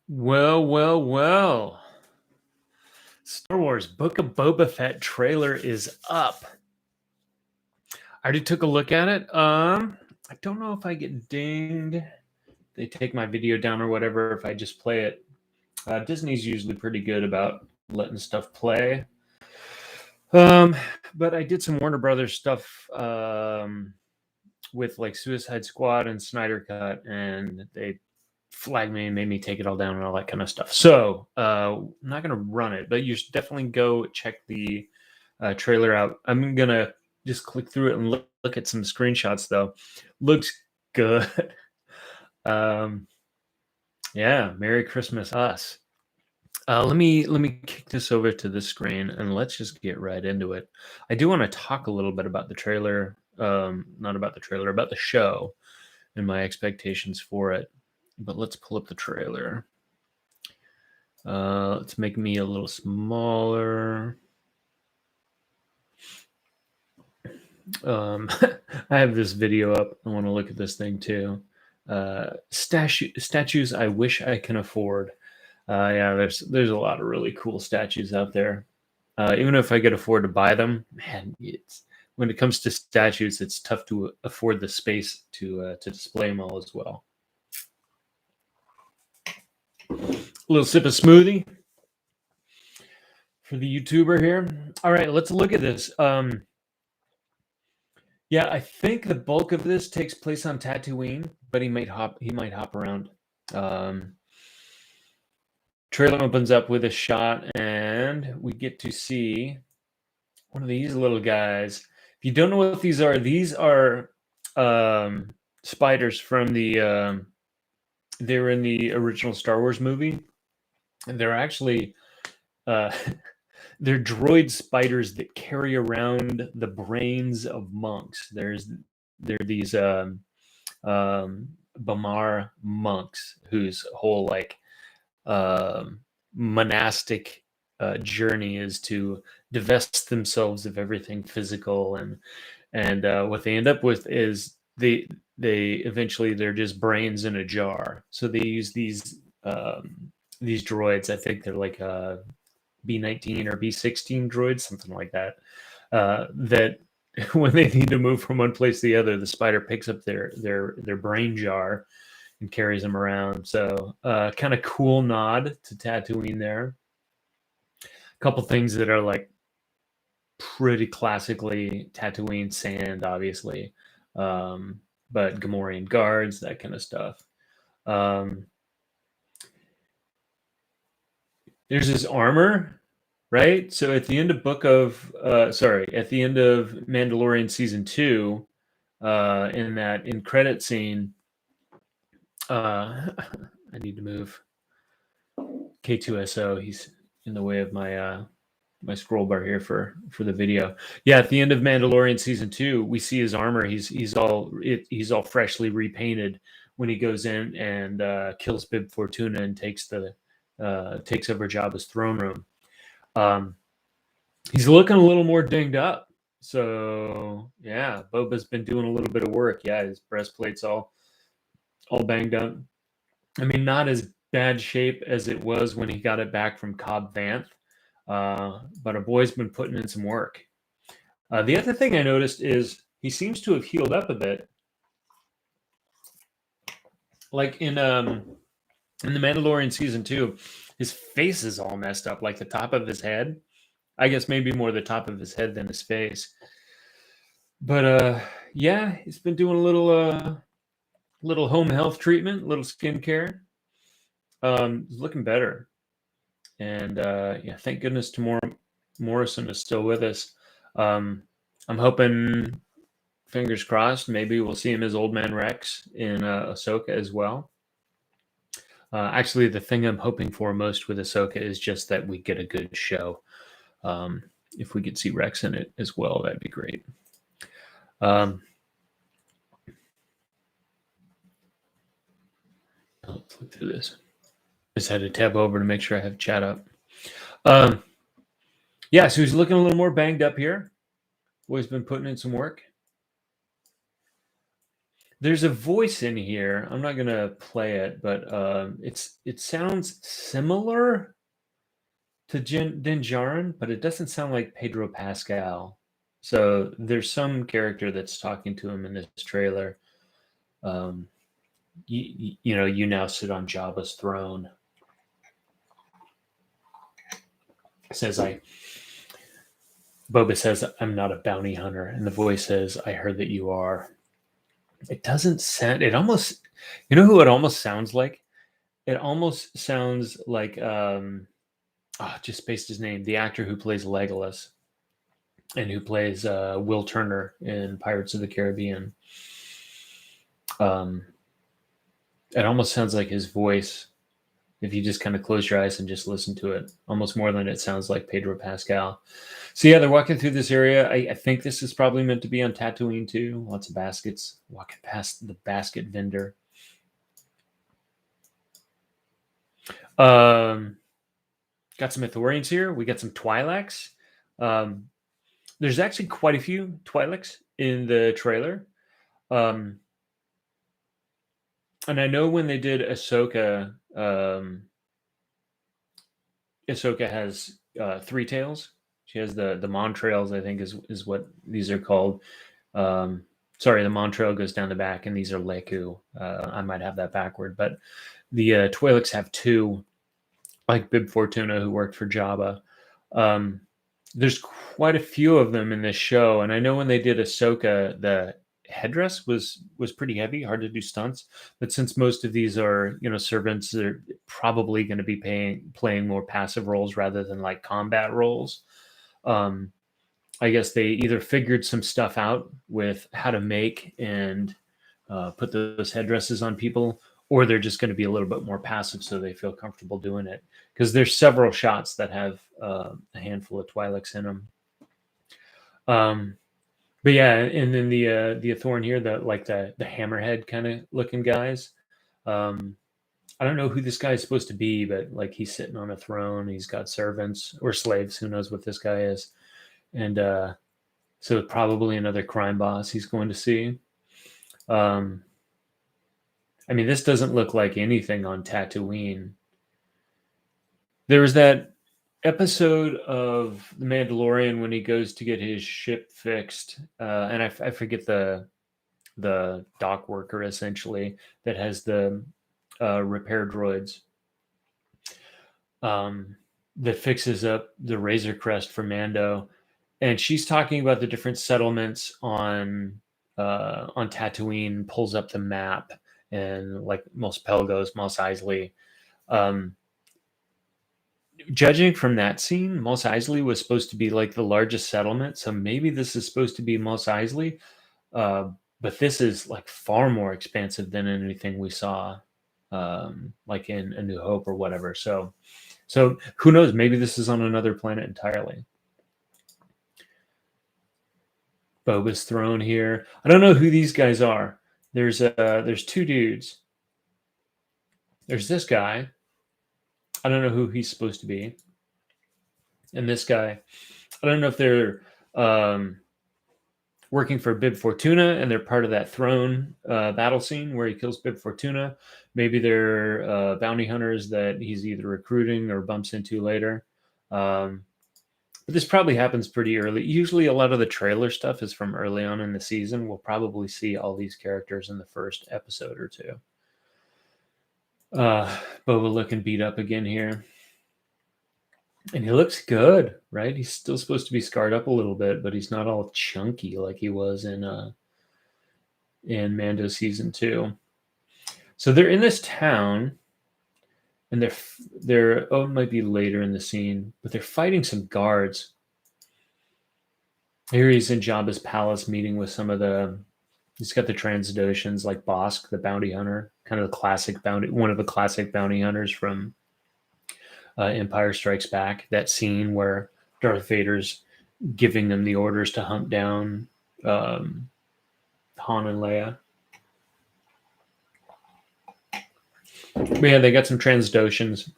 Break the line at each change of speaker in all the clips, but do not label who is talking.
Well. Star Wars Book of Boba Fett trailer is up. I already took a look at it. I don't know if I get dinged. They take my video down or whatever if I just play it. Disney's usually pretty good about letting stuff play. But I did some Warner Brothers stuff with like Suicide Squad and Snyder Cut, and they flagged me and made me take it all down and all that kind of stuff. So I'm not going to run it, but you should definitely go check the trailer out. I'm going to just click through it and look at some screenshots, though. Looks good. Yeah, Merry Christmas, us. Let me kick this over to the screen and let's just get right into it. I do want to talk a little bit about the trailer, not about the trailer, about the show and my expectations for it. But let's pull up the trailer. Let's make me a little smaller. I have this video up. I want to look at this thing too. Statues I wish I can afford. Yeah, there's a lot of really cool statues out there. Even if I could afford to buy them, man, when it comes to statues, it's tough to afford the space to display them all as well. A little sip of smoothie for the YouTuber here. All right, let's look at this. Yeah, I think the bulk of this takes place on Tatooine, but he might hop around. Trailer opens up with a shot, and we get to see one of these little guys. If you don't know what these are spiders from the. They were in the original Star Wars movie, and they're actually they're droid spiders that carry around the brains of monks. They're these Bamar monks whose whole monastic journey is to divest themselves of everything physical, and what they end up with is they eventually they're just brains in a jar. So they use these droids. I think they're like B-19 or B-16 droids, something like that. That when they need to move from one place to the other, the spider picks up their brain jar and carries them around. So kind of cool nod to Tatooine there. A couple things that are like pretty classically Tatooine sand, obviously. But Gamorrean guards, that kind of stuff. There's his armor, right? So at the end of at the end of Mandalorian season 2, in that in credit scene, I need to move K2SO. He's in the way of my my scroll bar here for the video. Yeah, at the end of Mandalorian season 2, we see his armor. He's all freshly repainted when he goes in and kills Bib Fortuna and takes over Jabba's throne room. He's looking a little more dinged up. So yeah, Boba's been doing a little bit of work. Yeah, his breastplate's all banged up. I mean, not as bad shape as it was when he got it back from Cobb Vanth. But our boy's been putting in some work. The other thing I noticed is he seems to have healed up a bit. Like in the Mandalorian season 2, his face is all messed up, like the top of his head. I guess maybe more the top of his head than his face. But yeah, he's been doing a little home health treatment, little skincare. He's looking better. And yeah, thank goodness Morrison is still with us. I'm hoping, fingers crossed, maybe we'll see him as Old Man Rex in Ahsoka as well. Actually, the thing I'm hoping for most with Ahsoka is just that we get a good show. If we could see Rex in it as well, that'd be great. Let's look through this. Just had to tab over to make sure I have chat up. Yeah, so he's looking a little more banged up here. Boy's been putting in some work. There's a voice in here. I'm not gonna play it, but it sounds similar to Din Djarin, but it doesn't sound like Pedro Pascal. So there's some character that's talking to him in this trailer. Um, you know, you now sit on Jabba's throne. Says I. Boba says, "I'm not a bounty hunter," and the voice says, "I heard that you are." It doesn't sound. It almost. You know who it almost sounds like? It almost sounds like. Just spaced his name. The actor who plays Legolas and who plays Will Turner in Pirates of the Caribbean. Um, it almost sounds like his voice if you just kind of close your eyes and just listen to it, almost more than it sounds like Pedro Pascal. So yeah, they're walking through this area. I think this is probably meant to be on Tatooine too. Lots of baskets walking past the basket vendor. Um, got some Ithorians here. We got some Twi'leks. Um, there's actually quite a few Twi'leks in the trailer. And I know when they did Ahsoka, Ahsoka has three tails. She has the Montrails, I think is what these are called. Sorry, the Montrail goes down the back, and these are Leku. I might have that backward, but the Twi'leks have two, like Bib Fortuna, who worked for Jabba. There's quite a few of them in this show, and I know when they did Ahsoka, the headdress was pretty heavy, hard to do stunts. But since most of these are servants, they're probably going to be playing more passive roles rather than like combat roles. Um, I guess they either figured some stuff out with how to make and put those headdresses on people, or they're just going to be a little bit more passive so they feel comfortable doing it. Because there's several shots that have a handful of Twi'leks in them. But yeah, and then the Thorn here, the hammerhead kind of looking guys. I don't know who this guy is supposed to be, but like he's sitting on a throne. He's got servants or slaves. Who knows what this guy is? And so probably another crime boss he's going to see. I mean, this doesn't look like anything on Tatooine. There was that episode of The Mandalorian when he goes to get his ship fixed, and I forget the dock worker essentially that has the repair droids that fixes up the Razor Crest for Mando, and she's talking about the different settlements on Tatooine. Pulls up the map and like Mos Pelgos, Mos Eisley. Judging from that scene, Mos Eisley was supposed to be like the largest settlement, so maybe this is supposed to be Mos Eisley, but this is like far more expansive than anything we saw, like in A New Hope or whatever. So who knows? Maybe this is on another planet entirely. Boba's throne here. I don't know who these guys are. There's two dudes. There's this guy. I don't know who he's supposed to be. And this guy, I don't know if they're working for Bib Fortuna and they're part of that throne battle scene where he kills Bib Fortuna. Maybe they're bounty hunters that he's either recruiting or bumps into later. But this probably happens pretty early. Usually a lot of the trailer stuff is from early on in the season. We'll probably see all these characters in the first episode or two. Boba looking beat up again here. And he looks good, right? He's still supposed to be scarred up a little bit, but he's not all chunky like he was in Mando season 2. So they're in this town, and they're it might be later in the scene, but they're fighting some guards. Here he's in Jabba's palace meeting with some of the. He's got the Transdoshans like Bosk, the bounty hunter, kind of the classic one of the classic bounty hunters from Empire Strikes Back. That scene where Darth Vader's giving them the orders to hunt down Han and Leia. But yeah, they got some Transdoshans,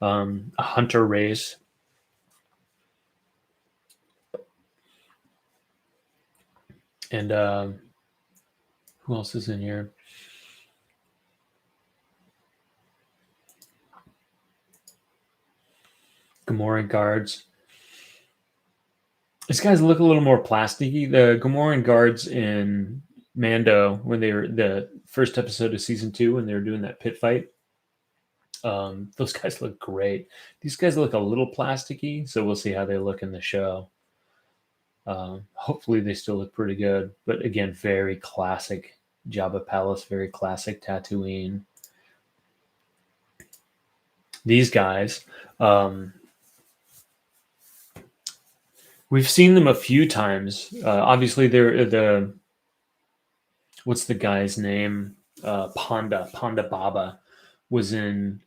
a hunter race. And Who else is in here? Gamorrean guards. These guys look a little more plasticky. The Gamorrean guards in Mando, when they were the first episode of season 2, when they were doing that pit fight, those guys look great. These guys look a little plasticky, so we'll see how they look in the show. Hopefully, they still look pretty good. But again, very classic Jabba Palace, very classic Tatooine. These guys, we've seen them a few times. Obviously, they're the what's the guy's name? Ponda Baba was in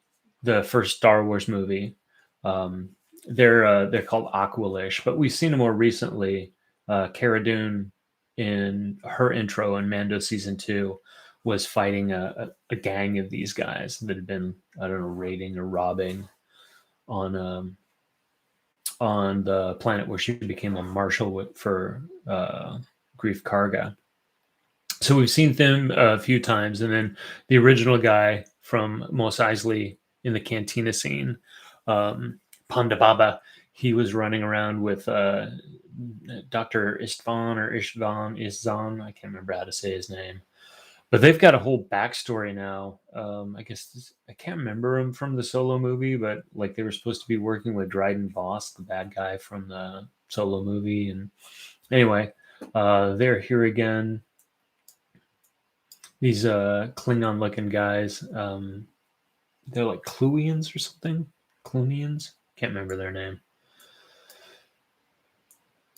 the first Star Wars movie. They're called Aqualish, but we've seen them more recently. Cara Dune in her intro in Mando season 2 was fighting a gang of these guys that had been, I don't know, raiding or robbing on the planet where she became a marshal for Grief Karga. So we've seen them a few times, and then the original guy from Mos Eisley in the cantina scene, Ponda Baba, he was running around with Dr. Istvan, I can't remember how to say his name. But they've got a whole backstory now. I can't remember him from the Solo movie, but like they were supposed to be working with Dryden Voss, the bad guy from the Solo movie. And anyway, they're here again. These Klingon looking guys. They're like Cluians or something. Clunians? Can't remember their name.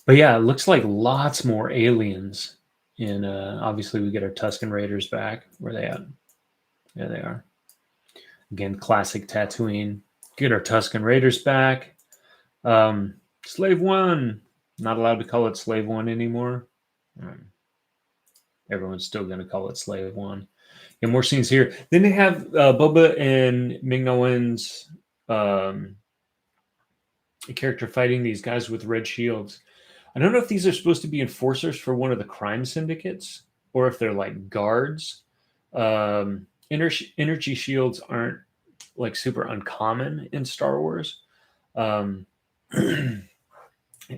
But yeah, it looks like lots more aliens. And obviously, we get our Tusken Raiders back. Where are they at? There they are. Again, classic Tatooine. Get our Tusken Raiders back. Slave One. Not allowed to call it Slave One anymore. Everyone's still going to call it Slave One. And more scenes here. Then they have Boba and Ming-Na Wen's character fighting these guys with red shields. I don't know if these are supposed to be enforcers for one of the crime syndicates or if they're like guards. Energy shields aren't like super uncommon in Star Wars.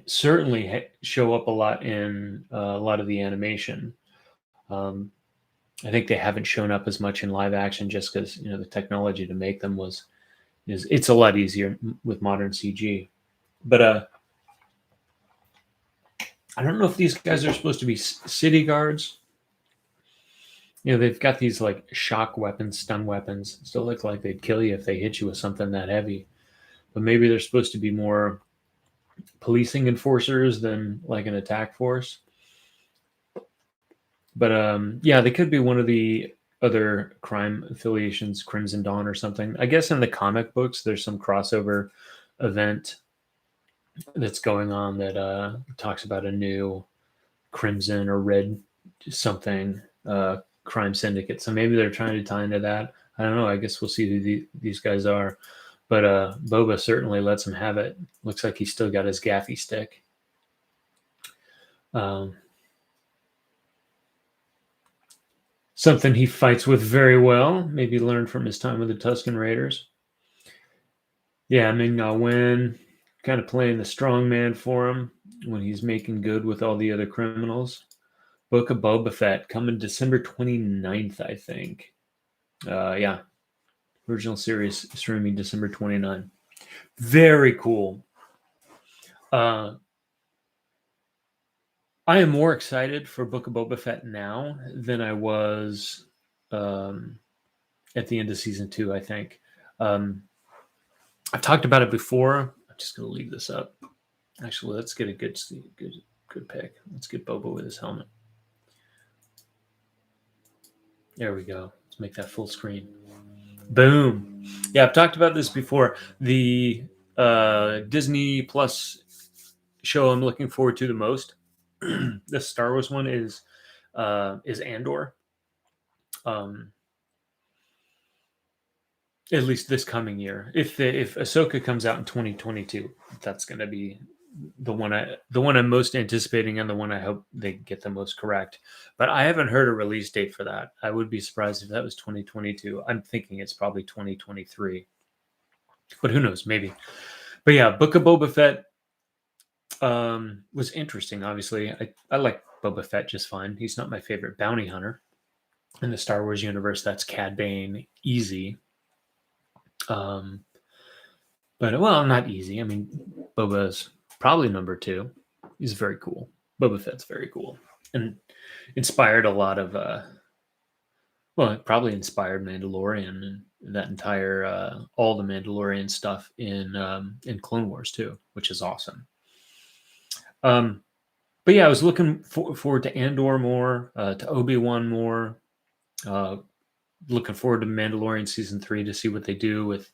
Certainly show up a lot in a lot of the animation. I think they haven't shown up as much in live action just because the technology to make them it's a lot easier with modern CG. But I don't know if these guys are supposed to be city guards. They've got these like shock weapons, stun weapons. Still look like they'd kill you if they hit you with something that heavy. But maybe they're supposed to be more policing enforcers than like an attack force. But yeah, they could be one of the other crime affiliations, Crimson Dawn or something. I guess in the comic books, there's some crossover event that's going on that talks about a new Crimson or Red something crime syndicate. So maybe they're trying to tie into that. I don't know. I guess we'll see who these guys are. But Boba certainly lets him have it. Looks like he's still got his gaffy stick. Something he fights with very well. Maybe learned from his time with the Tusken Raiders. Yeah, Ming-Na Wen kind of playing the strong man for him when he's making good with all the other criminals. Book of Boba Fett coming December 29th, I think. Yeah. Original series streaming December 29th. Very cool. I am more excited for Book of Boba Fett now than I was at the end of season 2, I think. I've talked about it before. I'm just going to leave this up. Actually, let's get a good pick. Let's get Boba with his helmet. There we go. Let's make that full screen. Boom. Yeah, I've talked about this before. The Disney Plus show I'm looking forward to the most, the Star Wars one, is Andor. At least this coming year. If Ahsoka comes out in 2022, that's going to be the one I'm most anticipating and the one I hope they get the most correct. But I haven't heard a release date for that. I would be surprised if that was 2022. I'm thinking it's probably 2023, but who knows? Maybe. But yeah, Book of Boba Fett was interesting. Obviously, I like Boba Fett just fine. He's not my favorite bounty hunter in the Star Wars universe. That's Cad Bane, easy. But well, not easy. I mean, Boba's probably number two. He's very cool. Boba Fett's very cool and inspired a lot of. Well, it probably inspired Mandalorian and that entire all the Mandalorian stuff in Clone Wars too, which is awesome. But yeah, I was looking forward to Andor more, to Obi-Wan more. Looking forward to Mandalorian season 3 to see what they do with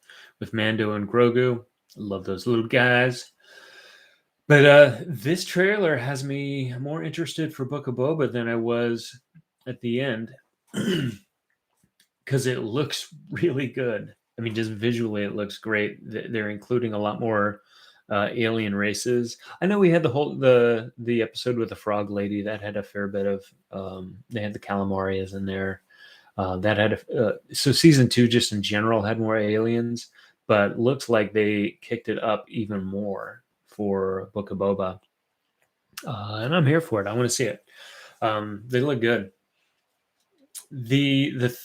Mando and Grogu. I love those little guys. But this trailer has me more interested for Book of Boba than I was at the end, because it looks really good. I mean, just visually, it looks great. They're including a lot more alien races. I know we had the episode with the frog lady that had a fair bit of. They had the calamarias in there. That had so season 2 just in general had more aliens, but looks like they kicked it up even more for Book of Boba, and I'm here for it. I want to see it. They look good. The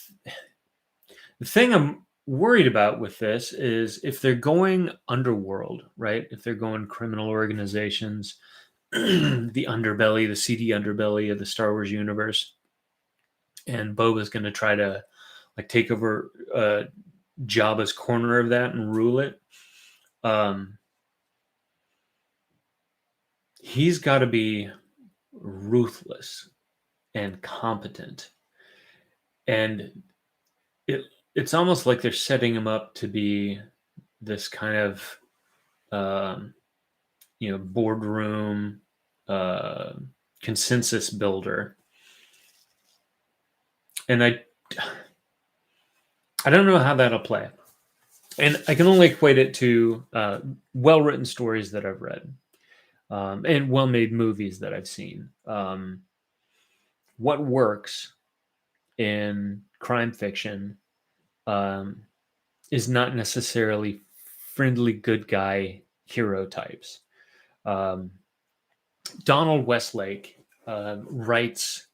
thing I'm worried about with this is if they're going underworld, right? If they're going criminal organizations, the underbelly, the seedy underbelly of the Star Wars universe, and Boba's going to try to like take over Jabba's corner of that and rule it. He's got to be ruthless and competent, and it's almost like they're setting him up to be this kind of boardroom consensus builder. And I don't know how that'll play. And I can only equate it to well-written stories that I've read and well-made movies that I've seen. What works in crime fiction is not necessarily friendly good guy hero types. Donald Westlake writes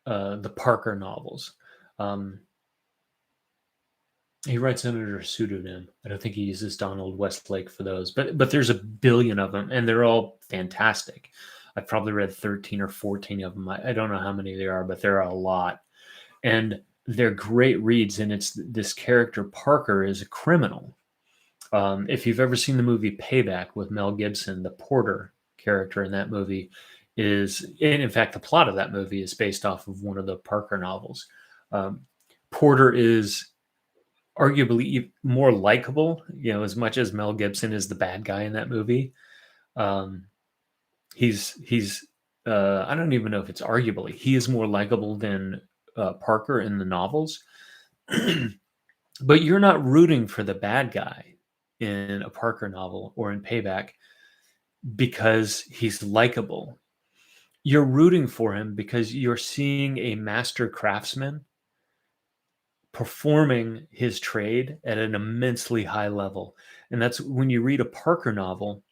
the Parker novels. He writes under a pseudonym. I don't think he uses Donald Westlake for those, but there's a billion of them, and they're all fantastic. I've probably read 13 or 14 of them. I don't know how many there are, but there are a lot, and they're great reads. And it's this character Parker is a criminal. If you've ever seen the movie Payback with Mel Gibson, the Porter character in that movie and in fact, the plot of that movie is based off of one of the Parker novels. Porter is arguably more likable, as much as Mel Gibson is the bad guy in that movie. He's I don't even know if it's arguably, he is more likable than Parker in the novels. But you're not rooting for the bad guy in a Parker novel or in Payback because he's likable. You're rooting for him because you're seeing a master craftsman performing his trade at an immensely high level. And that's when you read a Parker novel,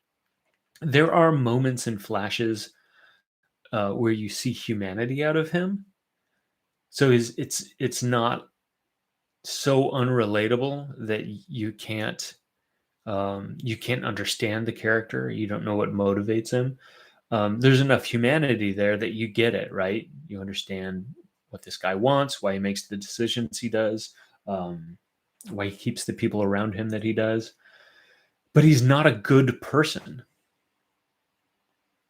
there are moments and flashes where you see humanity out of him. So it's not so unrelatable that you can't understand the character. You don't know what motivates him. There's enough humanity there that you get it, right? You understand what this guy wants, why he makes the decisions he does, why he keeps the people around him that he does. But he's not a good person.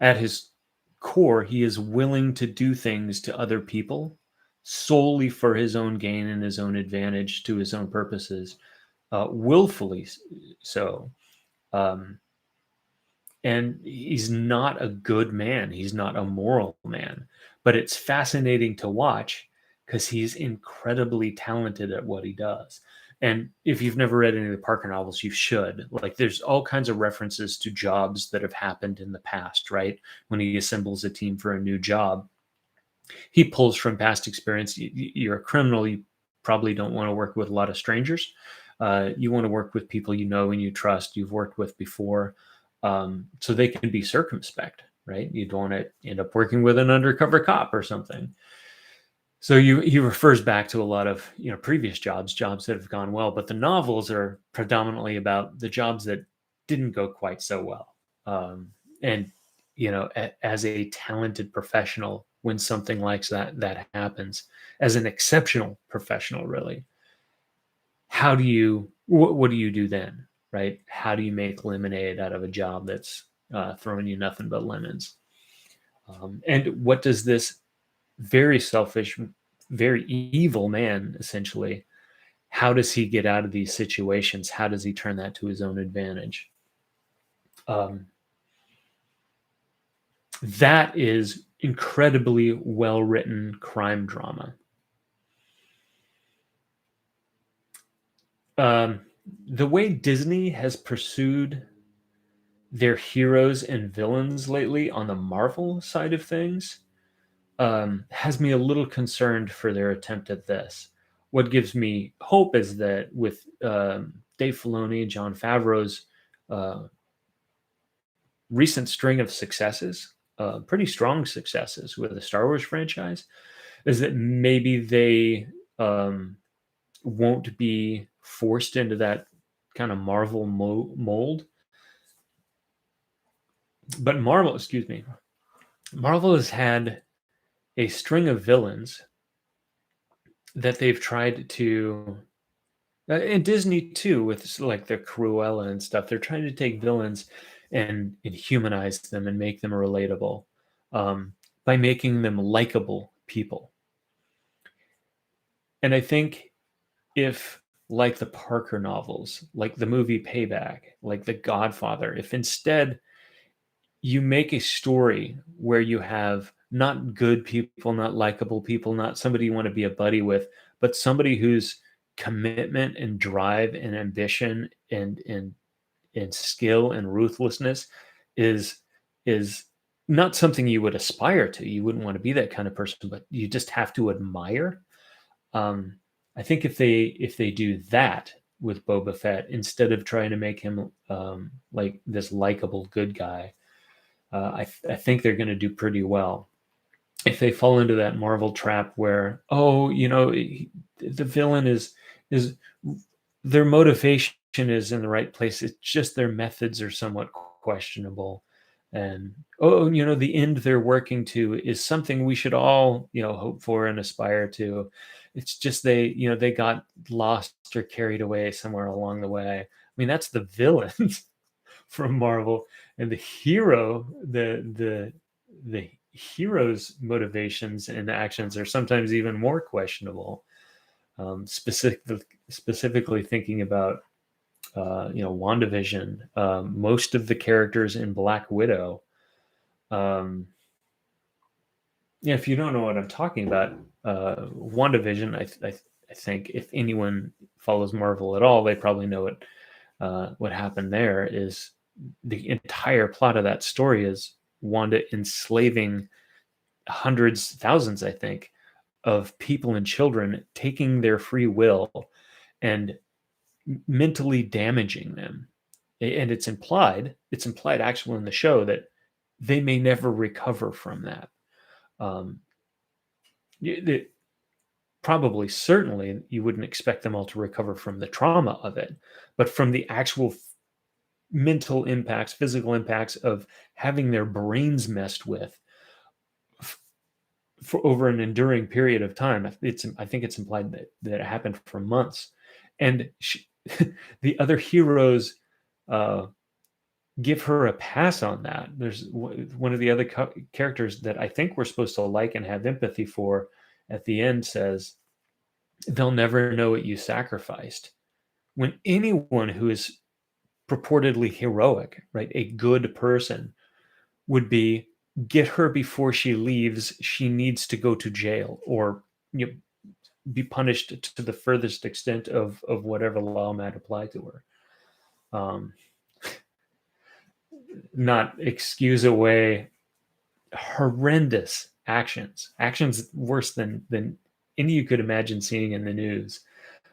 At his core, he is willing to do things to other people solely for his own gain and his own advantage, to his own purposes, willfully so. And he's not a good man. He's not a moral man. But it's fascinating to watch because he's incredibly talented at what he does. And if you've never read any of the Parker novels, you should. Like, there's all kinds of references to jobs that have happened in the past, right? When he assembles a team for a new job, he pulls from past experience. You're a criminal. You probably don't want to work with a lot of strangers. You want to work with people you know and you trust, you've worked with before, so they can be circumspect, right? You don't want to end up working with an undercover cop or something. So he refers back to a lot of previous jobs that have gone well, but the novels are predominantly about the jobs that didn't go quite so well. And as a talented professional, when something like that happens, as an exceptional professional, really, how do you what do you do then, right? How do you make lemonade out of a job that's throwing you nothing but lemons? And what does this very selfish, very evil man, essentially, how does he get out of these situations? How does he turn that to his own advantage? Um, that is incredibly well written crime drama. Um, the way Disney has pursued their heroes and villains lately on the Marvel side of things has me a little concerned for their attempt at this. What gives me hope is that with Dave Filoni, John Favreau's uh, recent string of successes, pretty strong successes with the Star Wars franchise, is that maybe they won't be forced into that kind of Marvel mold. But Marvel, excuse me, Marvel has had a string of villains that they've tried to and Disney too, with like the Cruella and stuff. They're trying to take villains and humanize them and make them relatable by making them likable people. And I think if, like the Parker novels, like the movie Payback, like The Godfather, if instead you make a story where you have not good people, not likable people, not somebody you want to be a buddy with, but somebody whose commitment and drive and ambition and skill and ruthlessness is is not something you would aspire to. You wouldn't want to be that kind of person, but you just have to admire. Um, I think if they do that with Boba Fett instead of trying to make him like this likable good guy, I think they're going to do pretty well. If they fall into that Marvel trap where, oh, the villain is their motivation is in the right place. It's just their methods are somewhat questionable. And oh, the end they're working to is something we should all, hope for and aspire to. It's just they got lost or carried away somewhere along the way. I mean, that's the villains from Marvel, and the hero, the hero's motivations and actions are sometimes even more questionable. Specifically thinking about WandaVision, most of the characters in Black Widow. Yeah, if you don't know what I'm talking about, WandaVision, I think if anyone follows Marvel at all, they probably know what happened there. Is the entire plot of that story is Wanda enslaving hundreds, thousands, I think, of people and children, taking their free will and mentally damaging them. And it's implied actually in the show that they may never recover from that. Um, Probably, certainly, you wouldn't expect them all to recover from the trauma of it, but from the actual mental impacts, physical impacts of having their brains messed with for over an enduring period of time. I think it's implied that it happened for months, and the other heroes give her a pass on that. There's one of the other characters that I think we're supposed to like and have empathy for. At the end, says they'll never know what you sacrificed. When anyone who is purportedly heroic, right, a good person, would be, get her before she leaves. She needs to go to jail, or be punished to the furthest extent of whatever law might apply to her. Not excuse away horrendous actions worse than any you could imagine seeing in the news.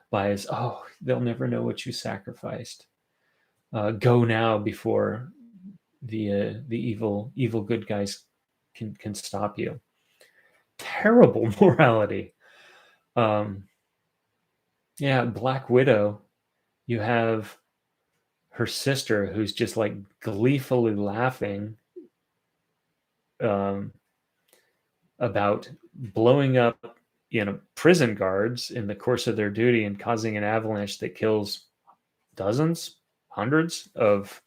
By oh, they'll never know what you sacrificed. Go now before the evil good guys can stop you. Terrible morality. Yeah, Black Widow. You have her sister who's just like gleefully laughing about blowing up, prison guards in the course of their duty and causing an avalanche that kills dozens, hundreds of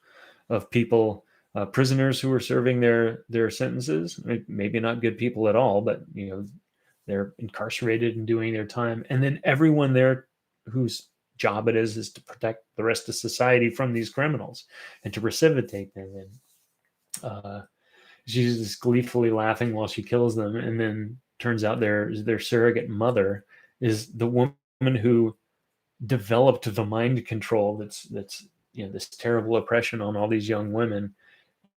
people, prisoners who are serving their sentences. Maybe not good people at all, but they're incarcerated and doing their time, and then everyone there whose job it is to protect the rest of society from these criminals and to precipitate them. And she's just gleefully laughing while she kills them, and then turns out their surrogate mother is the woman who developed the mind control that's this terrible oppression on all these young women.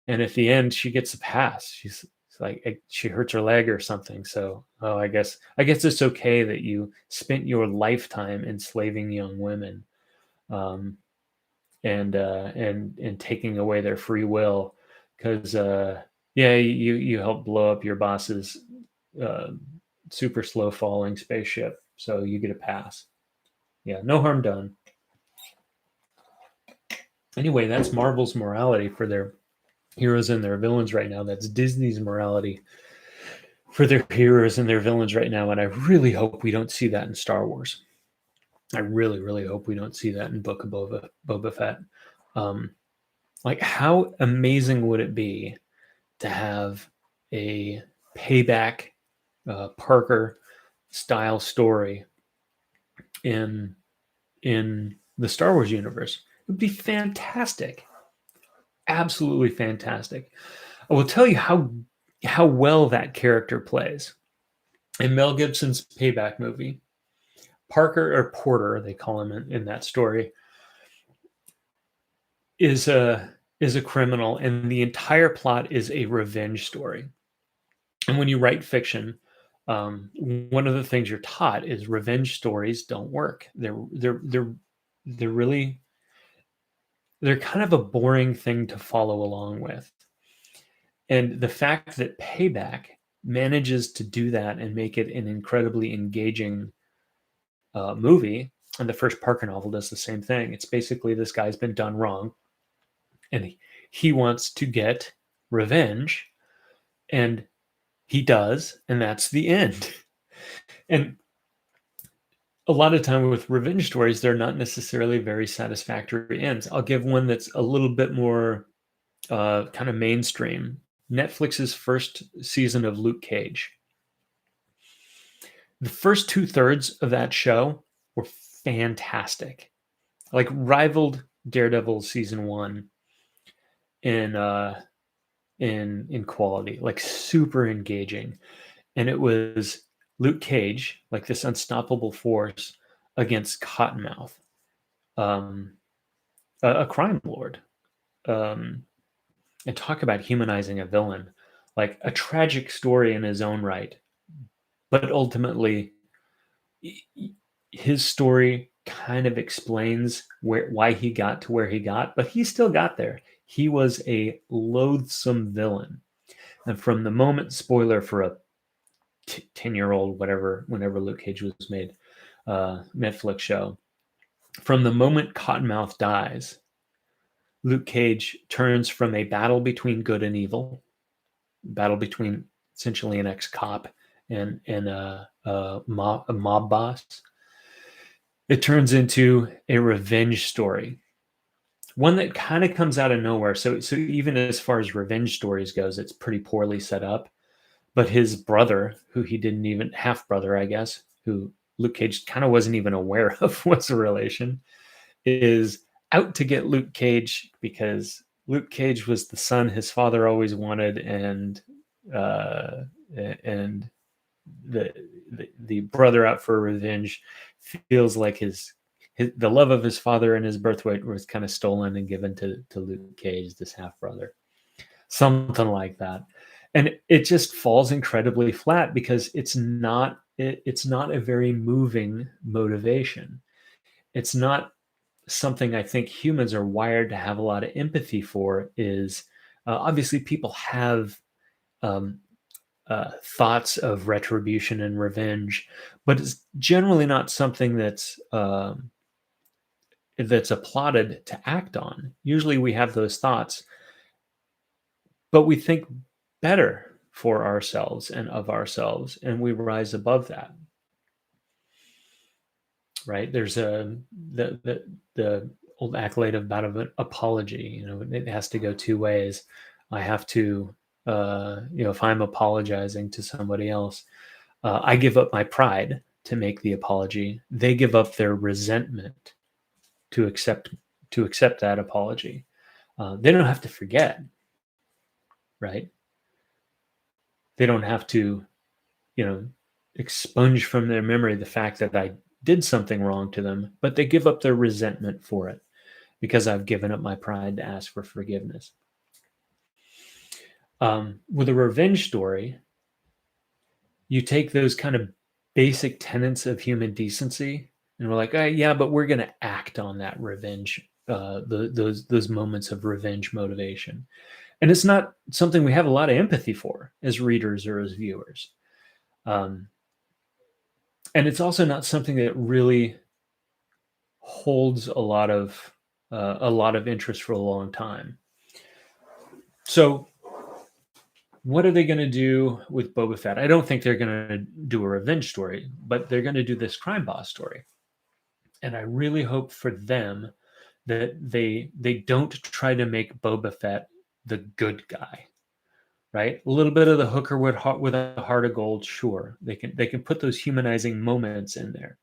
And at the end, she gets a pass. She's like, she hurts her leg or something. So, I guess it's okay that you spent your lifetime enslaving young women, and taking away their free will, because you helped blow up your boss's super slow falling spaceship, so you get a pass. Yeah, no harm done. Anyway, that's Marvel's morality for their heroes and their villains right now. That's Disney's morality for their heroes and their villains right now. And I really hope we don't see that in Star Wars. I really, really hope we don't see that in Book of Boba Fett. Like, how amazing would it be to have a payback Parker style story in the Star Wars universe? It would be fantastic. Absolutely fantastic. I will tell you how well that character plays. In Mel Gibson's Payback movie, Parker, or Porter, they call him in that story, is a criminal, and the entire plot is a revenge story. And when you write fiction, one of the things you're taught is revenge stories don't work. They're really, they're kind of a boring thing to follow along with. And the fact that Payback manages to do that and make it an incredibly engaging movie, and the first Parker novel does the same thing. It's basically this guy's been done wrong, and he wants to get revenge, and he does, and that's the end. And a lot of time with revenge stories, they're not necessarily very satisfactory ends. I'll give one that's a little bit more kind of mainstream. Netflix's first season of Luke Cage. The first 2/3 of that show were fantastic, like rivaled Daredevil season 1 in quality, like super engaging. And it was Luke Cage, like this unstoppable force, against Cottonmouth, a crime lord. And talk about humanizing a villain, like a tragic story in his own right. But ultimately, his story kind of explains why he got to where he got, but he still got there. He was a loathsome villain. And from the moment, spoiler for a 10-year-old, whenever Luke Cage was made, Netflix show, from the moment Cottonmouth dies, Luke Cage turns from a battle between good and evil, battle between essentially an ex-cop and a mob boss. It turns into a revenge story, one that kind of comes out of nowhere. So even as far as revenge stories goes, it's pretty poorly set up. But his brother, who he didn't even, half brother, I guess, who Luke Cage kind of wasn't even aware of was a relation, is out to get Luke Cage because Luke Cage was the son his father always wanted, and the brother out for revenge feels like the love of his father and his birthright was kind of stolen and given to Luke Cage, this half brother, something like that. And it just falls incredibly flat because it's not a very moving motivation. It's not something I think humans are wired to have a lot of empathy for. Is obviously people have um, thoughts of retribution and revenge, but it's generally not something that's applauded to act on. Usually we have those thoughts, but we think better for ourselves and of ourselves, and we rise above that. Right? There's the old accolade about an apology. It has to go two ways. I have to, if I'm apologizing to somebody else, I give up my pride to make the apology. They give up their resentment to accept that apology. They don't have to forget, right? They don't have to, expunge from their memory the fact that I did something wrong to them, but they give up their resentment for it because I've given up my pride to ask for forgiveness. With a revenge story, you take those kind of basic tenets of human decency, and we're like, yeah, but we're going to act on that revenge, those moments of revenge motivation. And it's not something we have a lot of empathy for as readers or as viewers. And it's also not something that really holds a lot of interest for a long time. So what are they going to do with Boba Fett? I don't think they're going to do a revenge story, but they're going to do this crime boss story. And I really hope for them that they don't try to make Boba Fett the good guy, right? A little bit of the hooker with a heart of gold, sure. They can put those humanizing moments in there.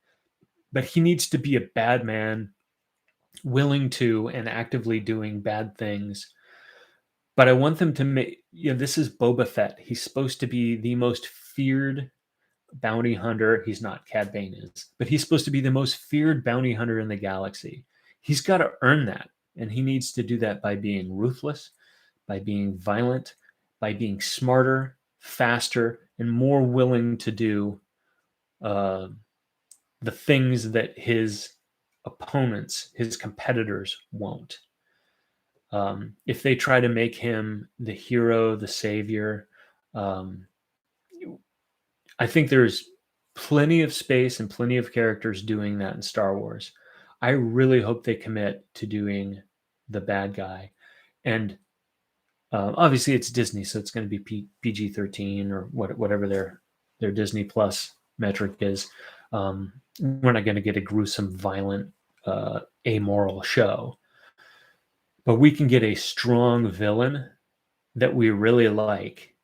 But he needs to be a bad man, willing to and actively doing bad things. But I want them to make, this is Boba Fett. He's supposed to be the most feared bounty hunter. He's not, Cad Bane is, but he's supposed to be the most feared bounty hunter in the galaxy. He's got to earn that. And he needs to do that by being ruthless, by being violent, by being smarter, faster, and more willing to do the things that his opponents, his competitors, won't. If they try to make him the hero, the savior, I think there's plenty of space and plenty of characters doing that in Star Wars. I really hope they commit to doing the bad guy. And obviously it's Disney, so it's going to be PG-13 or whatever their Disney Plus metric is. We're not going to get a gruesome, violent, amoral show. But we can get a strong villain that we really like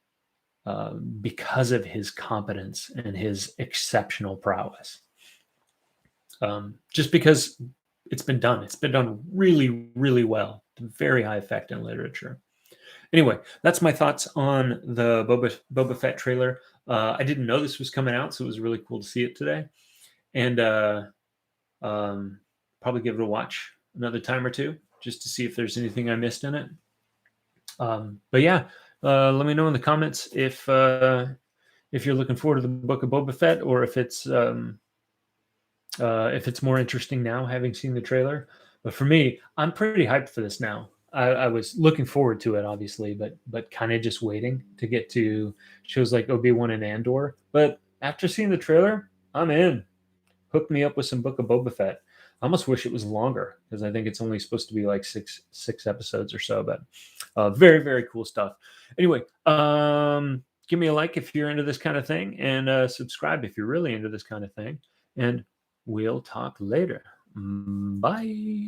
because of his competence and his exceptional prowess. Just because it's been done. It's been done really, really well. Very high effect in literature. Anyway, that's my thoughts on the Boba Fett trailer. I didn't know this was coming out, so it was really cool to see it today. And probably give it a watch another time or two just to see if there's anything I missed in it. But yeah, let me know in the comments if you're looking forward to the Book of Boba Fett, or if it's more interesting now having seen the trailer. But for me, I'm pretty hyped for this now. I was looking forward to it, obviously, but kind of just waiting to get to shows like Obi-Wan and Andor. But after seeing the trailer, I'm in. Hook me up with some Book of Boba Fett. I almost wish it was longer because I think it's only supposed to be like six episodes or so. But very, very cool stuff. Anyway, give me a like if you're into this kind of thing, and subscribe if you're really into this kind of thing. And we'll talk later. Bye.